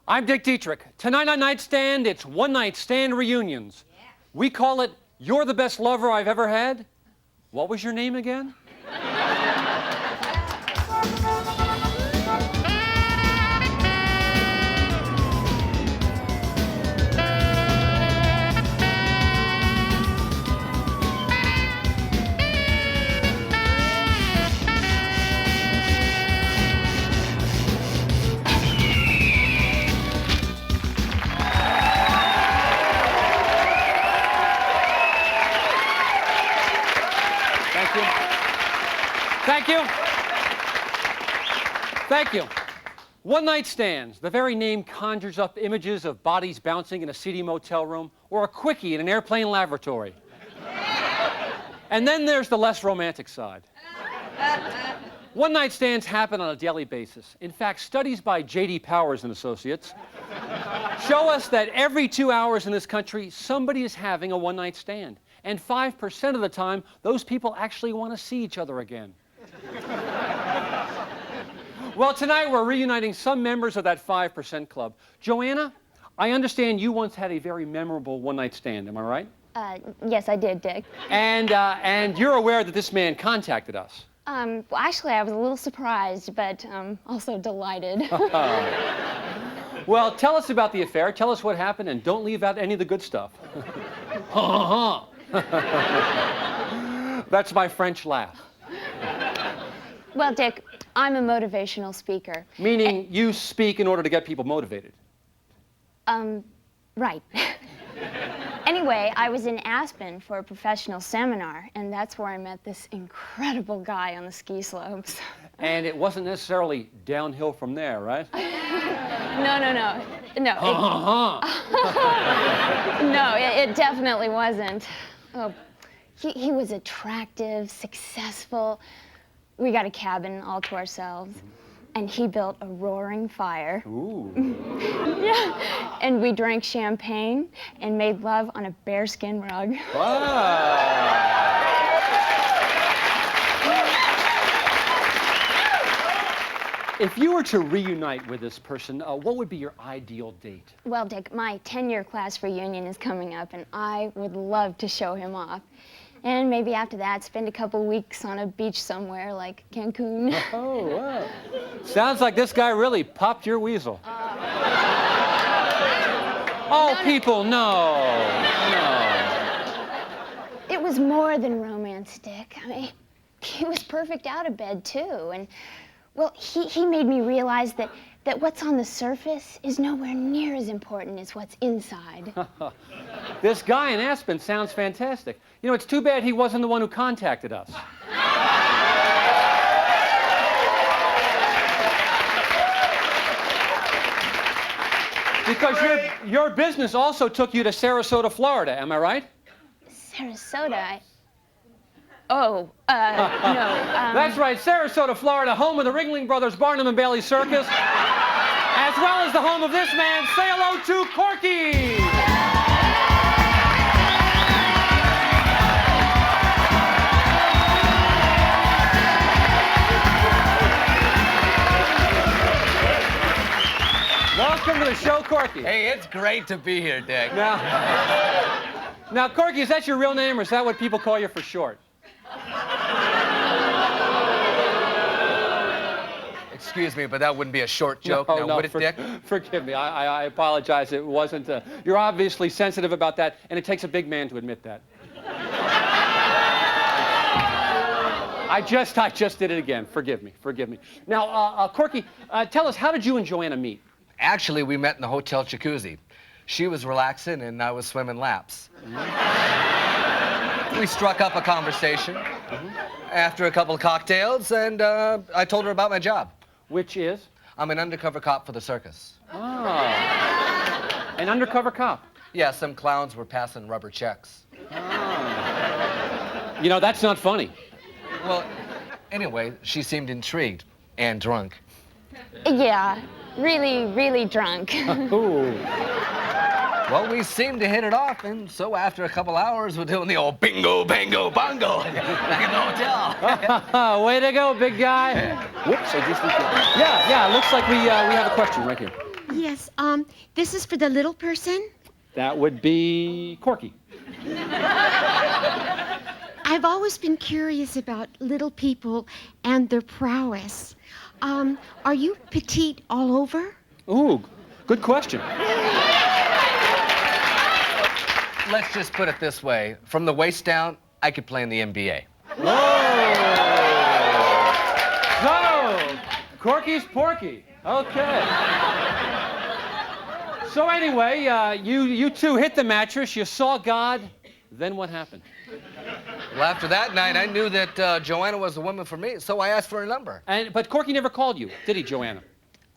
I'm Dick Dietrich. Tonight on Nightstand, it's one-night stand reunions. Yeah. We call it, You're the Best Lover I've Ever Had. What was your name again? Thank you. Thank you. One-night stands. The very name conjures up images of bodies bouncing in a seedy motel room or a quickie in an airplane lavatory. And then there's the less romantic side. One-night stands happen on a daily basis. In fact, studies by J.D. Powers and Associates show us that every 2 hours in this country, somebody is having a one-night stand. And 5% of the time, those people actually want to see each other again. Well, tonight we're reuniting some members of that 5% club. Joanna, I understand you once had a very memorable one-night stand, am I right? Yes, I did, Dick. And you're aware that this man contacted us. Well, actually, I was a little surprised, but also delighted. Well, tell us about the affair, tell us what happened, and don't leave out any of the good stuff. That's my French laugh. Well, Dick, I'm a motivational speaker. Meaning you speak in order to get people motivated. Right. Anyway, I was in Aspen for a professional seminar, and that's where I met this incredible guy on the ski slopes. And it wasn't necessarily downhill from there, right? No. No, it definitely wasn't. Oh, he was attractive, successful. We got a cabin all to ourselves, and he built a roaring fire. Ooh. Yeah. And we drank champagne and made love on a bearskin rug. Wow. If you were to reunite with this person, what would be your ideal date? Well, Dick, my 10-year class reunion is coming up, and I would love to show him off. And maybe after that, spend a couple weeks on a beach somewhere like Cancun. Oh, wow. Sounds like this guy really popped your weasel. Oh, people, no. It was more than romance, Dick. I mean, he was perfect out of bed, too. And, well, he made me realize that what's on the surface is nowhere near as important as what's inside. This guy in Aspen sounds fantastic. You know, it's too bad he wasn't the one who contacted us. Because your business also took you to Sarasota, Florida, am I right? Sarasota? No. That's right, Sarasota, Florida, home of the Ringling Brothers Barnum and Bailey Circus, as well as the home of this man. Say hello to Corky! Welcome to the show, Corky. Hey, it's great to be here, Dick. Now, Corky, is that your real name, or is that what people call you for short? Excuse me, but that wouldn't be a short joke, would it, Dick? Forgive me. I apologize. It wasn't. You're obviously sensitive about that, and it takes a big man to admit that. I just did it again. Forgive me. Now, Corky, tell us, how did you and Joanna meet? Actually, we met in the hotel jacuzzi. She was relaxing, and I was swimming laps. We struck up a conversation after a couple of cocktails, and I told her about my job. Which is? I'm an undercover cop for the circus. Oh. An undercover cop? Yeah, some clowns were passing rubber checks. Oh. You know, that's not funny. Well, anyway, she seemed intrigued and drunk. Yeah, really drunk. Ooh. Well, we seemed to hit it off, and so after a couple hours, we're doing the old bingo, bango, bongo back in the hotel. Way to go, big guy. Whoops, I just... Yeah, it looks like we have a question right here. Yes, this is for the little person. That would be Corky. I've always been curious about little people and their prowess. Are you petite all over? Ooh, good question. Let's just put it this way. From the waist down, I could play in the NBA. Whoa! So, Corky's Porky. Okay. So anyway, you two hit the mattress, you saw God, then what happened? Well, after that night, I knew that Joanna was the woman for me, so I asked for her number. But Corky never called you, did he, Joanna?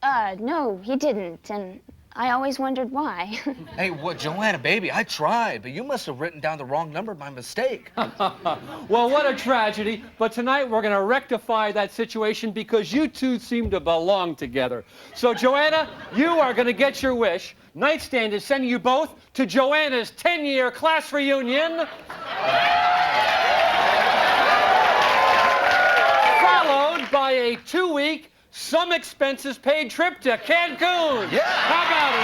No, he didn't, and I always wondered why. Hey, what, Joanna, baby, I tried, but you must have written down the wrong number by mistake. Well, what a tragedy. But tonight we're going to rectify that situation because you two seem to belong together. So, Joanna, you are going to get your wish. Nightstand is sending you both to Joanna's 10-year class reunion. Followed by a 2-week, some expenses paid trip to Cancun. Yeah. How about it,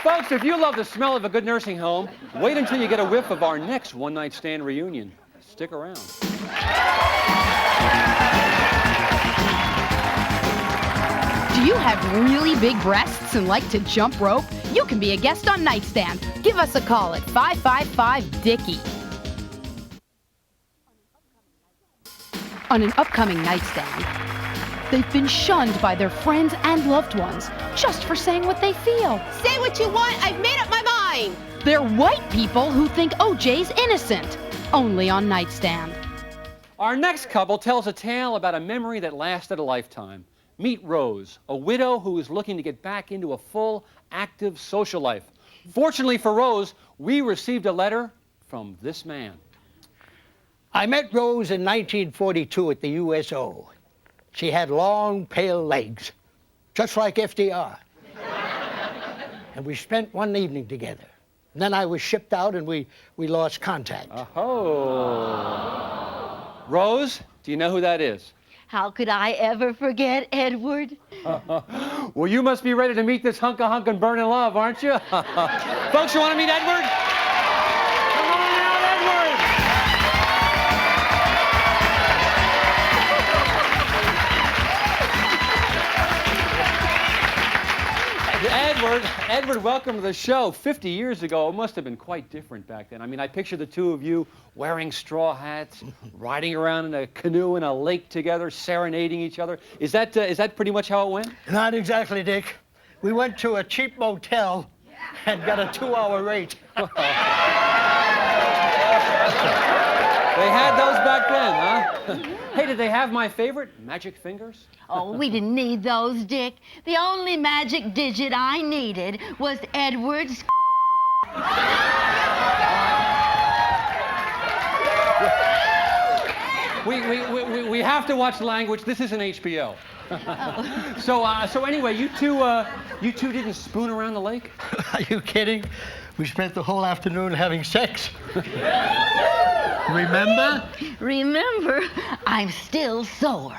huh? Folks, if you love the smell of a good nursing home, wait until you get a whiff of our next one-night stand reunion. Stick around. Do you have really big breasts and like to jump rope? You can be a guest on Nightstand. Give us a call at 555-DICKY. On an upcoming Nightstand, they've been shunned by their friends and loved ones just for saying what they feel. Say what you want, I've made up my mind. They're white people who think OJ's innocent. Only on Nightstand. Our next couple tells a tale about a memory that lasted a lifetime. Meet Rose, a widow who is looking to get back into a full, active social life. Fortunately for Rose, we received a letter from this man. I met Rose in 1942 at the USO. She had long, pale legs, just like FDR. And we spent one evening together. And then I was shipped out and we lost contact. Oh. Rose, do you know who that is? How could I ever forget Edward? Well, you must be ready to meet this hunk and burn in love, aren't you? Folks, you want to meet Edward? Come on out, Edward! Edward, welcome to the show. 50 years ago, it must have been quite different back then. I mean, I picture the two of you wearing straw hats, riding around in a canoe in a lake together, serenading each other. Is that pretty much how it went? Not exactly, Dick. We went to a cheap motel and got a 2-hour rate. They had those back then, huh? Hey, did they have my favorite, magic fingers? Oh, we didn't need those, Dick. The only magic digit I needed was Edward's. We have to watch language. This isn't HBO. So anyway, you two didn't spoon around the lake? Are you kidding? We spent the whole afternoon having sex. Remember? Remember, I'm still sore.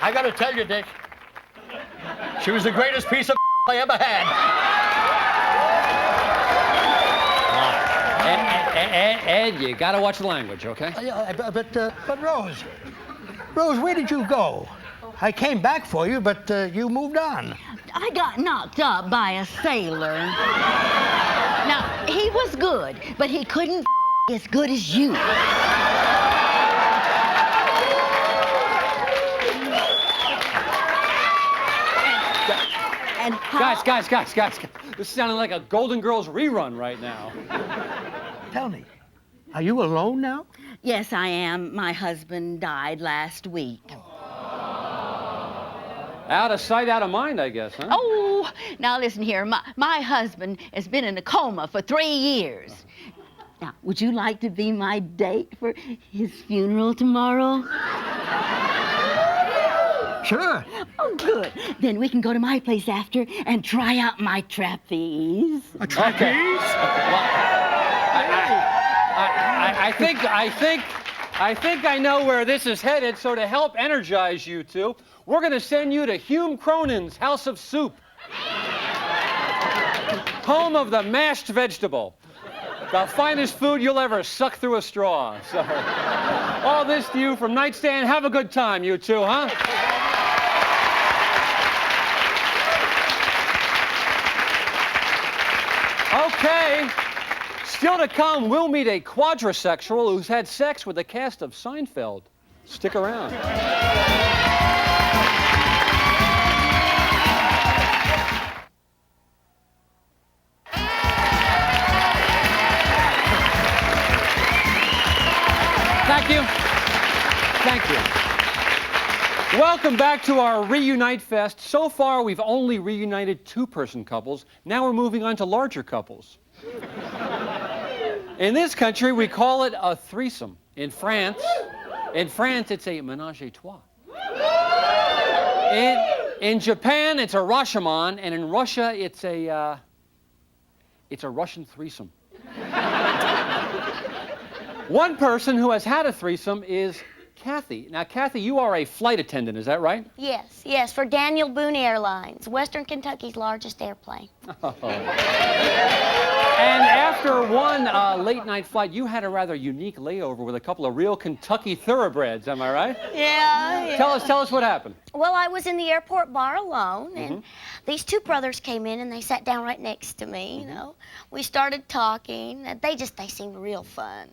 I gotta tell you, Dick, she was the greatest piece of I ever had. Ed, you gotta watch the language, okay? But Rose, where did you go? I came back for you, but you moved on. I got knocked up by a sailor. Now, he was good, but he couldn't as good as you. And Guys, this is sounding like a Golden Girls rerun right now. Tell me, are you alone now? Yes, I am. My husband died last week. Out of sight, out of mind, I guess, huh? Oh, now listen here. My husband has been in a coma for 3 years. Now, would you like to be my date for his funeral tomorrow? Sure. Oh, good. Then we can go to my place after and try out my trapeze. A trapeze? I think I know where this is headed, so to help energize you two, we're going to send you to Hume Cronin's House of Soup, home of the mashed vegetable, the finest food you'll ever suck through a straw. So, all this to you from Nightstand. Have a good time, you two, huh? Okay. Still to come, we'll meet a quadrisexual who's had sex with the cast of Seinfeld. Stick around. Thank you. Thank you. Welcome back to our Reunite Fest. So far, we've only reunited two-person couples. Now we're moving on to larger couples. In this country, we call it a threesome. In France, it's a ménage à trois. In Japan, it's a Rashomon, and in Russia, it's a Russian threesome. One person who has had a threesome is Kathy. Now, Kathy, you are a flight attendant, is that right? Yes, for Daniel Boone Airlines, Western Kentucky's largest airplane. And after one late-night flight, you had a rather unique layover with a couple of real Kentucky thoroughbreds, am I right? Yeah. Tell us what happened. Well, I was in the airport bar alone, and these two brothers came in, and they sat down right next to me, you know. We started talking, and they seemed real fun.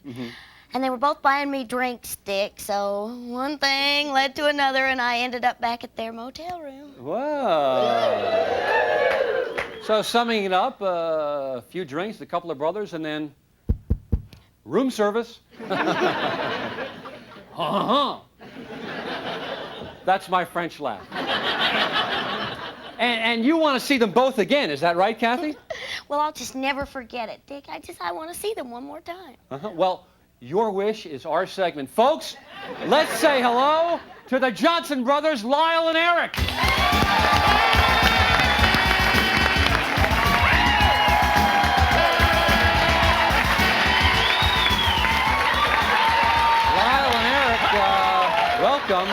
And they were both buying me drink sticks, so one thing led to another, and I ended up back at their motel room. Wow. So summing it up, a few drinks, a couple of brothers, and then room service. That's my French laugh. And you want to see them both again, is that right, Kathy? Well, I'll just never forget it, Dick. I want to see them one more time. Well, your wish is our segment. Folks, let's say hello to the Johnson brothers, Lyle and Eric. Lyle and Eric, welcome.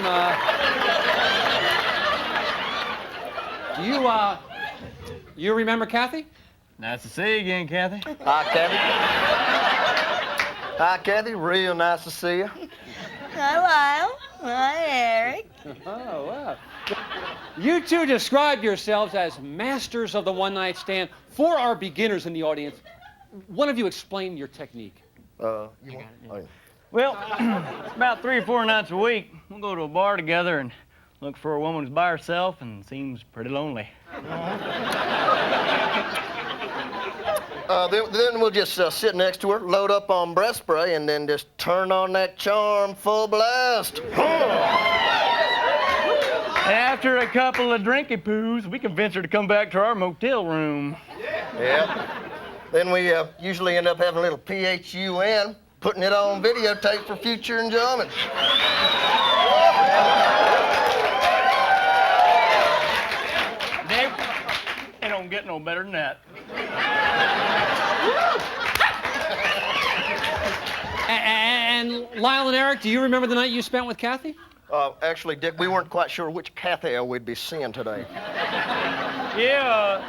You remember Kathy? Nice to see you again, Kathy. Hi, Kathy. Hi, Kathy. Real nice to see you. Hi, Lyle. Hi, Eric. Oh, wow. You two describe yourselves as masters of the one-night stand. For our beginners in the audience, one of you explain your technique. You want? Oh, yeah. Well, about 3 or 4 nights a week, we'll go to a bar together and look for a woman who's by herself and seems pretty lonely. Then we'll just sit next to her, load up on breath spray, and then just turn on that charm full blast. After a couple of drinky poos, we convince her to come back to our motel room. Yeah. Then we usually end up having a little PHUN, putting it on videotape for future enjoyment. It don't get no better than that. And Lyle and Eric, do you remember the night you spent with Kathy? Actually, Dick, we weren't quite sure which Kathy we'd be seeing today. Yeah,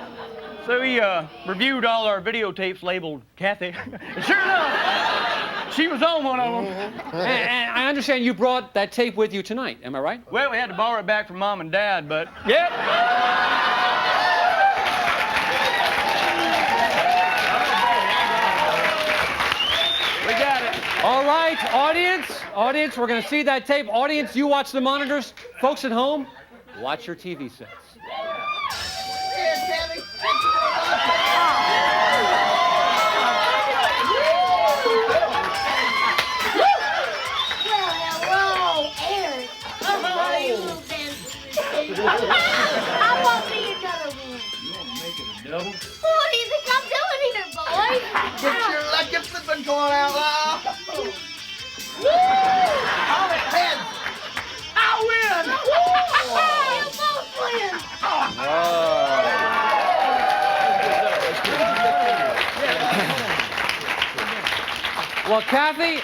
so he reviewed all our videotapes labeled Kathy. And sure enough, she was on one of them. And I understand you brought that tape with you tonight, am I right? Well, we had to borrow it back from Mom and Dad, but yep. We got it. All right, audience, we're going to see that tape. Audience, you watch the monitors. Folks at home, watch your TV sets. Hello, Eric. I won't be another one. You want to make it a double? What do you think I'm doing here, boys? Get your lucky flipping going out loud. All it heads. I win. Well, Kathy,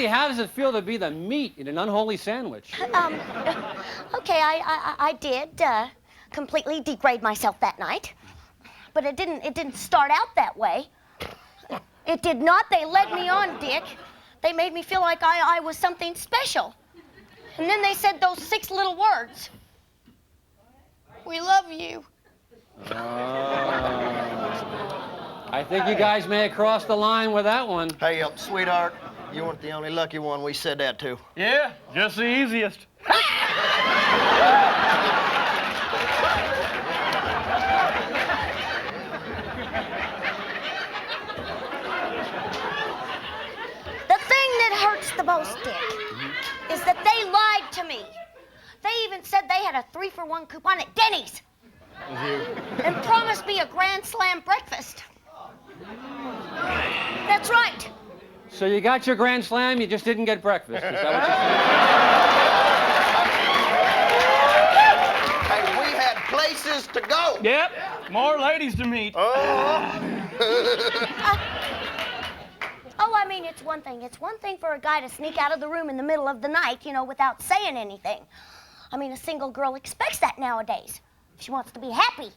how does it feel to be the meat in an unholy sandwich? Okay, I did completely degrade myself that night, but it didn't start out that way. It did not. They led me on, Dick. They made me feel like I was something special. And then they said those 6 little words. We love you. I think you guys may have crossed the line with that one. Hey, sweetheart, you weren't the only lucky one we said that to. Yeah, just the easiest. The thing that hurts the most, Dick, is that they lied to me. They even said they had a 3-for-1 coupon at Denny's. And promised me a Grand Slam breakfast. That's right. So you got your Grand Slam, you just didn't get breakfast. Is that what you're saying? Hey, we had places to go. Yep, more ladies to meet. Oh, I mean, it's one thing. It's one thing for a guy to sneak out of the room in the middle of the night, without saying anything. I mean, a single girl expects that nowadays. She wants to be happy.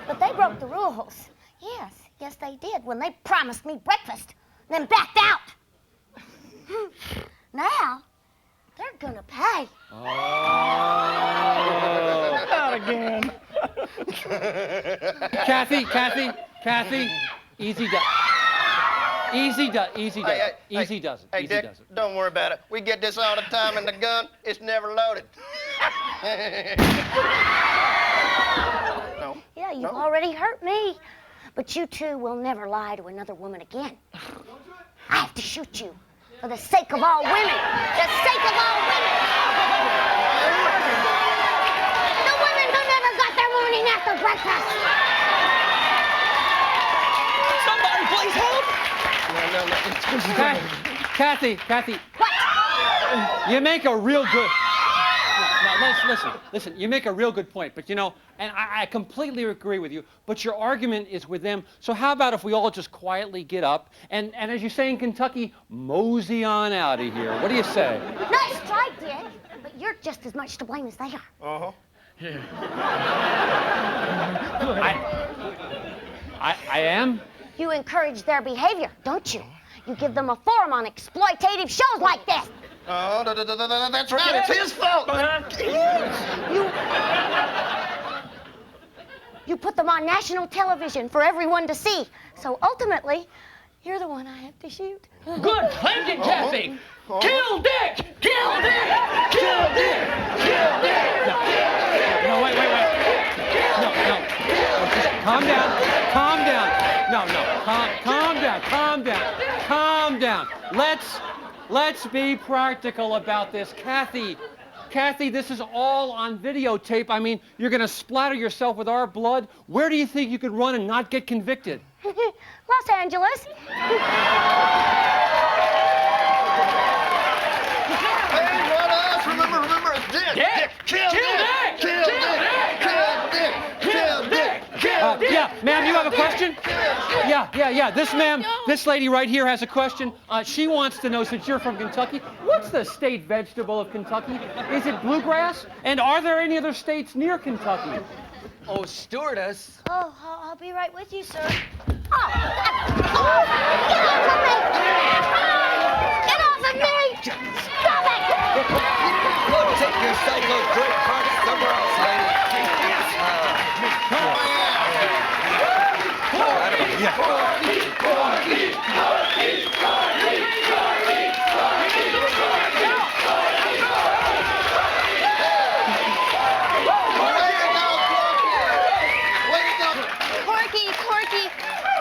But they broke the rules. Yes, they did, when they promised me breakfast, then backed out. Now, they're gonna pay. Not again. Kathy, easy does it. Hey, Dick, don't worry about it. We get this all the time, and the gun, it's never loaded. No. Yeah, you've already hurt me. But you two will never lie to another woman again. I have to shoot you for the sake of all women. The sake of all women. The women who never got their morning after breakfast. Somebody please help! Kathy. What? You make a real good... Now, listen, you make a real good point, but and I completely agree with you, but your argument is with them, so how about if we all just quietly get up and as you say in Kentucky, mosey on out of here. What do you say? Nice try, Dick, but you're just as much to blame as they are. Uh-huh. I am? You encourage their behavior, don't you? You give them a forum on exploitative shows like this. Oh, that's right. It's his fault. You put them on national television for everyone to see. So ultimately, you're the one I have to shoot. Good thinking, Kathy. Kill Dick! Kill Dick! Kill Dick! Kill Dick! No, wait. No. Just calm down. Calm down. Let's be practical about this. Kathy, this is all on videotape. I mean, you're going to splatter yourself with our blood. Where do you think you could run and not get convicted? Los Angeles. Hey, what else? Remember, it's Dick. Dick! Kill Dick! Kill Dick! Kill Dick! Yeah, ma'am, you have a question? Yeah. This lady right here has a question. She wants to know, since you're from Kentucky, what's the state vegetable of Kentucky? Is it bluegrass? And are there any other states near Kentucky? Oh, stewardess. Oh, I'll be right with you, sir. Get off of me! Stop it! Go take your psycho drink party somewhere else, lady. Corky,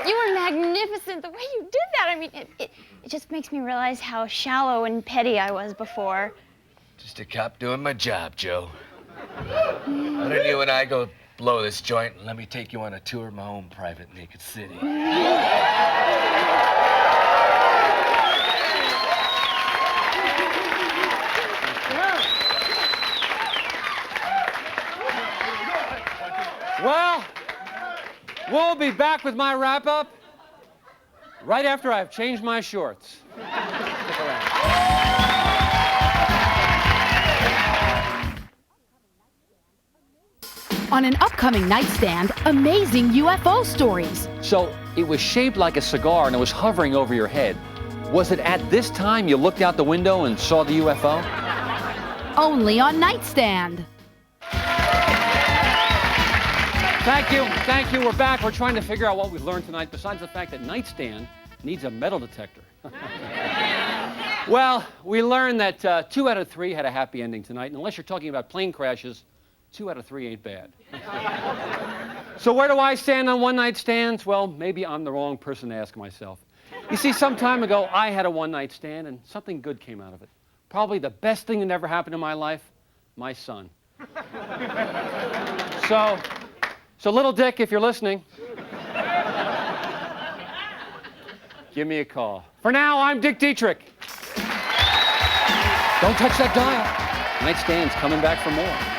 you were magnificent. The way you did that, I mean, it just makes me realize how shallow and petty I was before. Just a cop doing my job, Joe. Why don't you and I go blow this joint and let me take you on a tour of my own private naked city? Well, we'll be back with my wrap-up right after I've changed my shorts. Stick around. On an upcoming nightstand, amazing UFO stories. So it was shaped like a cigar and it was hovering over your head. Was it at this time you looked out the window and saw the UFO? Only on Nightstand. Thank you, thank you. We're back. We're trying to figure out what we've learned tonight, besides the fact that Nightstand needs a metal detector. Well, we learned that 2 out of 3 had a happy ending tonight, and unless you're talking about plane crashes, 2 out of 3 ain't bad. So where do I stand on one-night stands? Well, maybe I'm the wrong person to ask myself. You see, some time ago, I had a one-night stand, and something good came out of it. Probably the best thing that ever happened in my life, my son. So little Dick, if you're listening, give me a call. For now, I'm Dick Dietrich. Don't touch that dial. Nightstand's coming back for more.